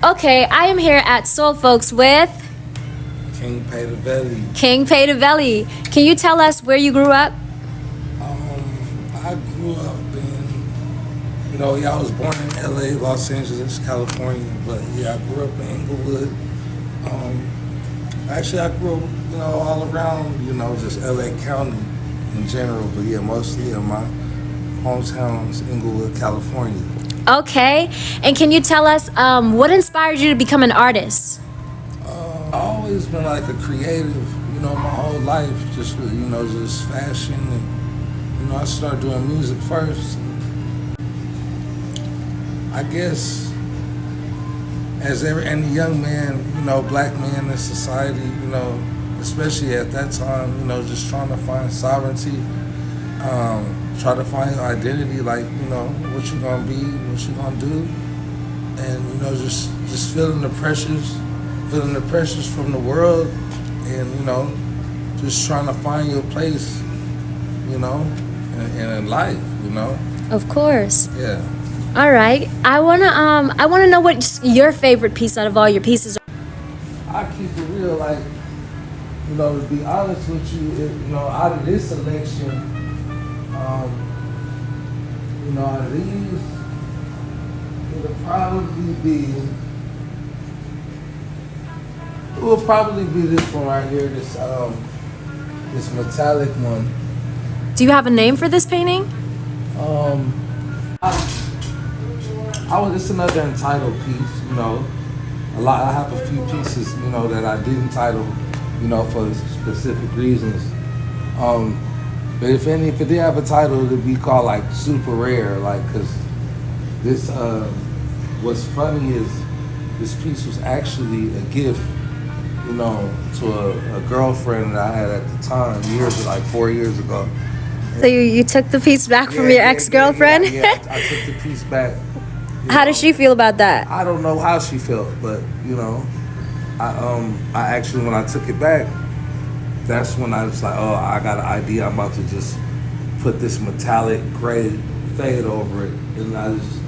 Okay, I am here at Soul Folks with King Paydaveli. King Paydaveli. Can you tell us where you grew up? I grew up I was born in LA, Los Angeles, California, but yeah, I grew up in Inglewood. Actually, I grew up, all around, just LA County in general, but yeah, mostly in my hometown is Inglewood, California. Okay, and can you tell us what inspired you to become an artist? I've always been like a creative, my whole life, just with, just fashion. And, I started doing music first. I guess as any young man, black man in society, especially at that time, just trying to find sovereignty, try to find your identity, like, what you gonna be, what you gonna do, and, just feeling the pressures from the world, and, just trying to find your place, in life, Of course. Yeah. All right. I wanna know what's your favorite piece out of all your pieces. I keep it real, like, to be honest with you, out of this selection, out of these, it will probably be this one right here, this metallic one. Do you have a name for this painting? It's another entitled piece, I have a few pieces, that I didn't title, for specific reasons. But if it did have a title, it'd be called like super rare, like, cause this, what's funny is this piece was actually a gift, to a girlfriend that I had at the time, like 4 years ago. So you took the piece back from your ex-girlfriend? Yeah, I took the piece back. How does she feel about that? I don't know how she felt, but I actually, when I took it back, that's when I was like, oh, I got an idea. I'm about to just put this metallic gray fade over it, and I just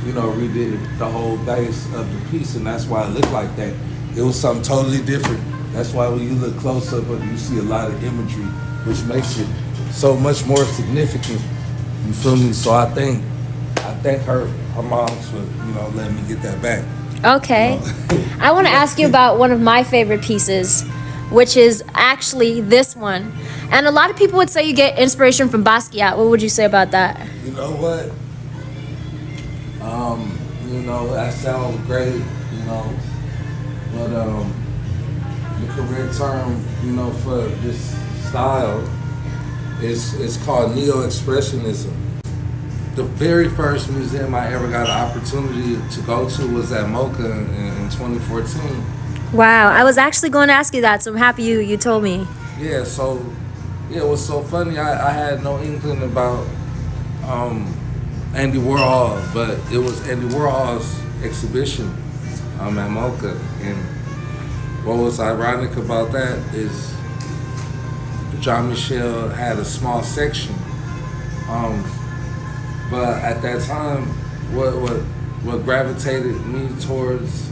redid the whole base of the piece, and that's why it looked like that. It was something totally different. That's why when you look close up, you see a lot of imagery, which makes it so much more significant. You feel me? So I thank her mom for letting me get that back. Okay. I want to ask you about one of my favorite pieces, which is actually this one. And a lot of people would say you get inspiration from Basquiat. What would you say about that? You know what? That sounds great, but the correct term, for this style is called neo-expressionism. The very first museum I ever got an opportunity to go to was at MoCA in 2014. Wow, I was actually going to ask you that, so I'm happy you told me. Yeah, so, it was so funny. I had no inkling about Andy Warhol, but it was Andy Warhol's exhibition at MoCA. And what was ironic about that is Jean-Michel had a small section. But at that time, what gravitated me towards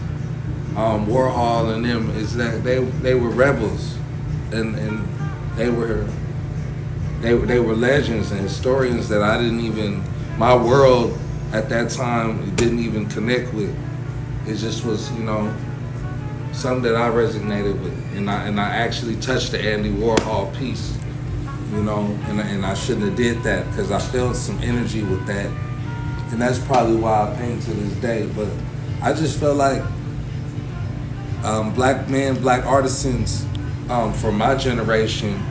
Warhol and them is that they were rebels, and they were legends and historians that I didn't even, my world at that time didn't even connect with. It just was something that I resonated with, and I actually touched the Andy Warhol piece. And I shouldn't have did that because I felt some energy with that, and that's probably why I paint to this day. But I just felt like black artisans from my generation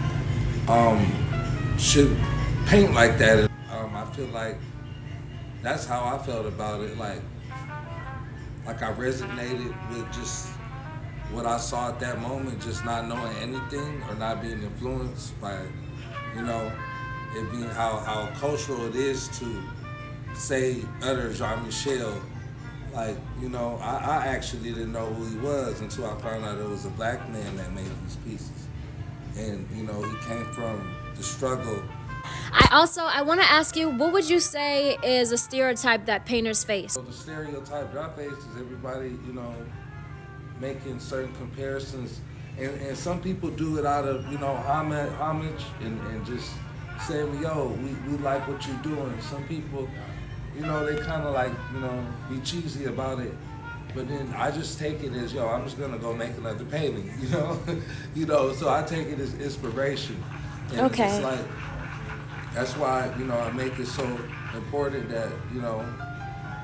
should paint like that. I feel like that's how I felt about it. Like I resonated with just what I saw at that moment, just not knowing anything or not being influenced by, it being how cultural it is to say utter Jean-Michel. Like, I actually didn't know who he was until I found out it was a black man that made these pieces. And, he came from the struggle I want to ask you, what would you say is a stereotype that painters face? So the stereotype that I face is everybody, making certain comparisons, and some people do it out of homage and just saying, yo, we like what you're doing. Some people, they kind of like be cheesy about it, but then I just take it as, yo, I'm just gonna go make another painting, so I take it as inspiration, and Okay. it's like that's why I make it so important that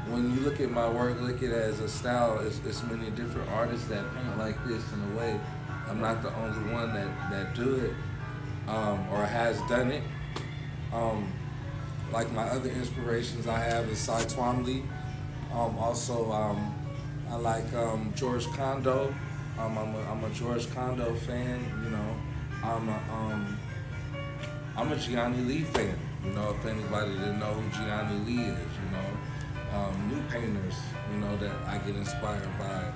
when you look at my work, look at it as a style. It's many different artists that paint like this in a way. I'm not the only one that do it or has done it. Like my other inspirations I have is Cy Twombly. Also, I like George Condo. I'm a George Condo fan. I'm a Gianni Lee fan. If anybody didn't know who Gianni Lee is, new painters, that I get inspired by,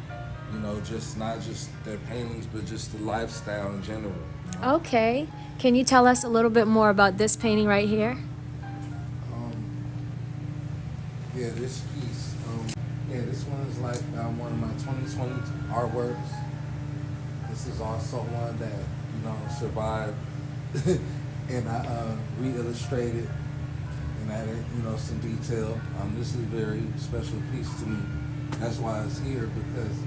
just not just their paintings, but just the lifestyle in general. Okay. Can you tell us a little bit more about this painting right here? Yeah, this piece. This one is like one of my 2020 artworks. This is also one that survived, and I re-illustrated and added some detail. This is a very special piece to me. That's why it's here, because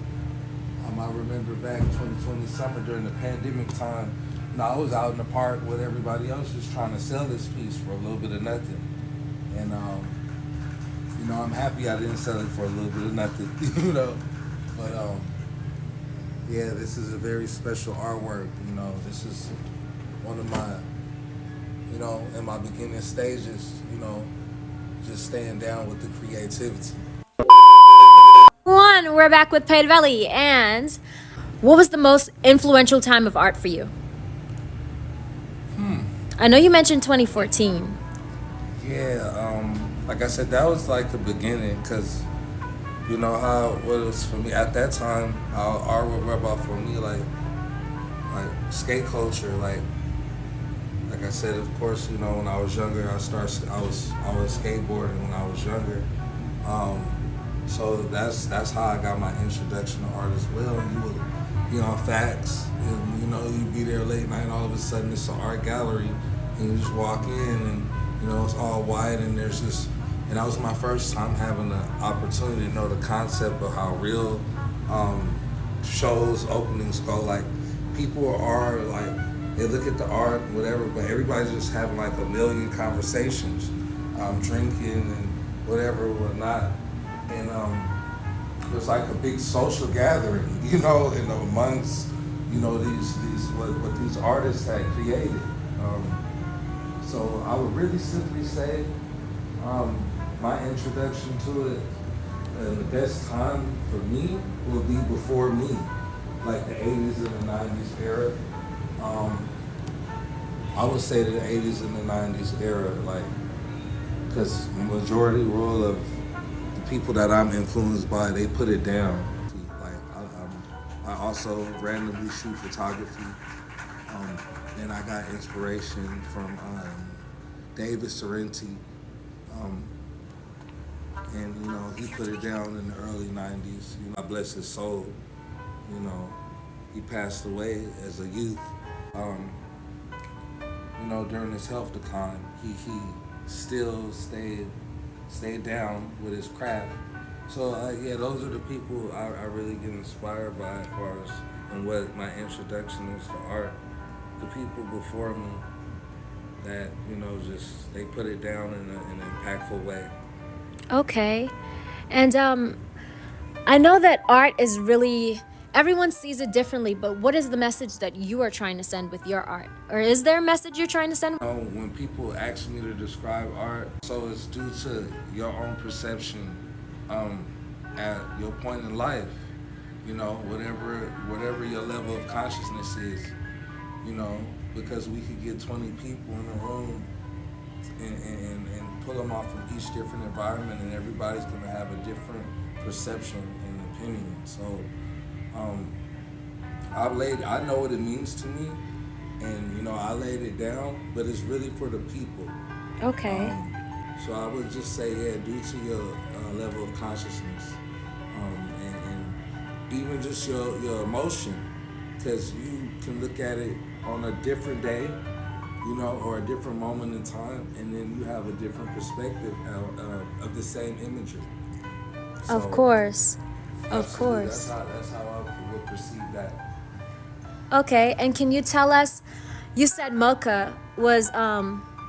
I remember back 2020 summer during the pandemic time. I was out in the park with everybody else just trying to sell this piece for a little bit of nothing, and I'm happy I didn't sell it for a little bit of nothing, But yeah, this is a very special artwork. This is one of my, in my beginning stages, just staying down with the creativity. We're back with Paydaveli, and what was the most influential time of art for you? I know you mentioned 2014. Yeah, like I said, that was like the beginning, because what it was for me at that time, how art would rub off on me, like skate culture, like I said, of course, when I was younger, I was skateboarding when I was younger. So that's how I got my introduction to art as well. And you would, facts, and you'd be there late night, and all of a sudden it's an art gallery, and you just walk in, and it's all white, and there's just, and that was my first time having the opportunity to know the concept of how real shows openings go. Like, people are like, they look at the art, whatever, but everybody's just having like a million conversations, drinking and whatever, whatnot. And it was like a big social gathering, and amongst, these what these artists had created. So I would really simply say my introduction to it, the best time for me will be before me, like the 80s and the 90s era. I would say the 80s and the 90s era, because the majority rule of the people that I'm influenced by, they put it down. I also randomly shoot photography, and I got inspiration from David Sorrenti, and he put it down in the early 90s. God bless his soul. He passed away as a youth. During his health decline, he still stayed down with his craft. So those are the people I really get inspired by as far as and what my introduction is to art. The people before me that just they put it down in an impactful way. Okay. And I know that art is really, everyone sees it differently, but what is the message that you are trying to send with your art? Or is there a message you're trying to send? When people ask me to describe art, so it's due to your own perception at your point in life. Whatever your level of consciousness is, because we could get 20 people in a room and pull them off from each different environment, and everybody's going to have a different perception and opinion. So I know what it means to me, and I laid it down, but it's really for the people. Okay. So I would just say, yeah, due to your level of consciousness, and even just your emotion, because you can look at it on a different day, or a different moment in time, and then you have a different perspective of the same imagery. Of So course. Of absolutely, course. that's how I would perceive that. Okay, and can you tell us, you said Mocha was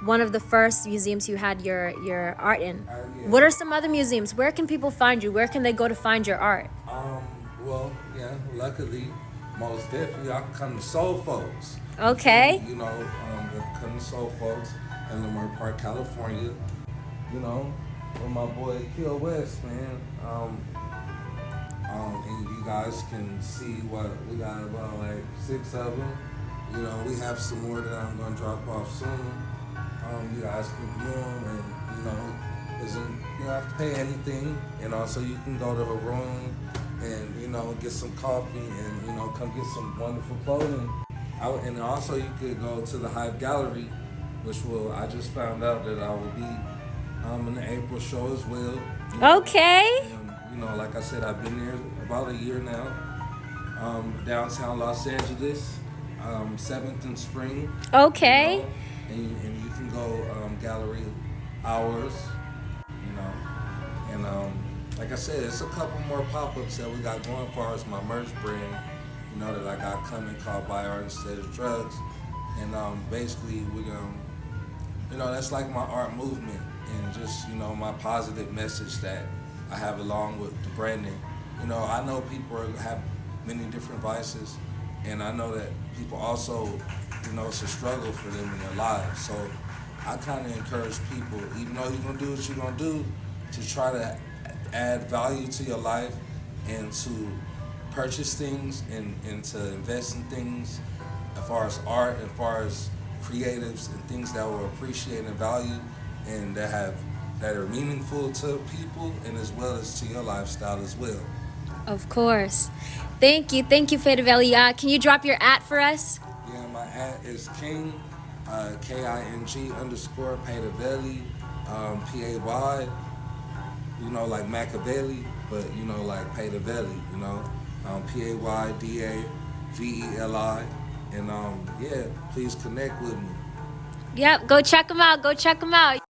one of the first museums you had your art in. Yeah. What are some other museums? Where can people find you? Where can they go to find your art? Well, yeah, luckily, most definitely, I can come to Soul Folks. Okay. Come to Soul Folks in Leimert Park, California. With my boy Kill West, man. And you guys can see what we got, about like 6 of them. We have some more that I'm gonna drop off soon. You guys can view them, and you don't have to pay anything. So you can go to a room and get some coffee and come get some wonderful clothing. And also you could go to the Hive Gallery, which I just found out that I will be in the April show as well. Okay. And, like I said, I've been there about a year now. Downtown Los Angeles, 7th and Spring. Okay. And you can go gallery hours, you know. And like I said, it's a couple more pop-ups that we got going as far as my merch brand, that I got coming, called Buy Art Instead of Drugs. And basically we're going to, that's like my art movement and just, my positive message that I have along with the branding. I know people have many different vices, and I know that people also, it's a struggle for them in their lives. So I kind of encourage people, even though you're going to do what you're going to do, to try to add value to your life and to purchase things and to invest in things as far as art, as far as creatives and things that will appreciate and value and that are meaningful to people and as well as to your lifestyle as well. Of course. Thank you, Paydaveli. Can you drop your @ for us? Yeah, my @ is King, King _ Paydaveli, Pay, like Machiavelli, but like Paydaveli, Paydaveli, and yeah, please connect with me. Yep, go check them out.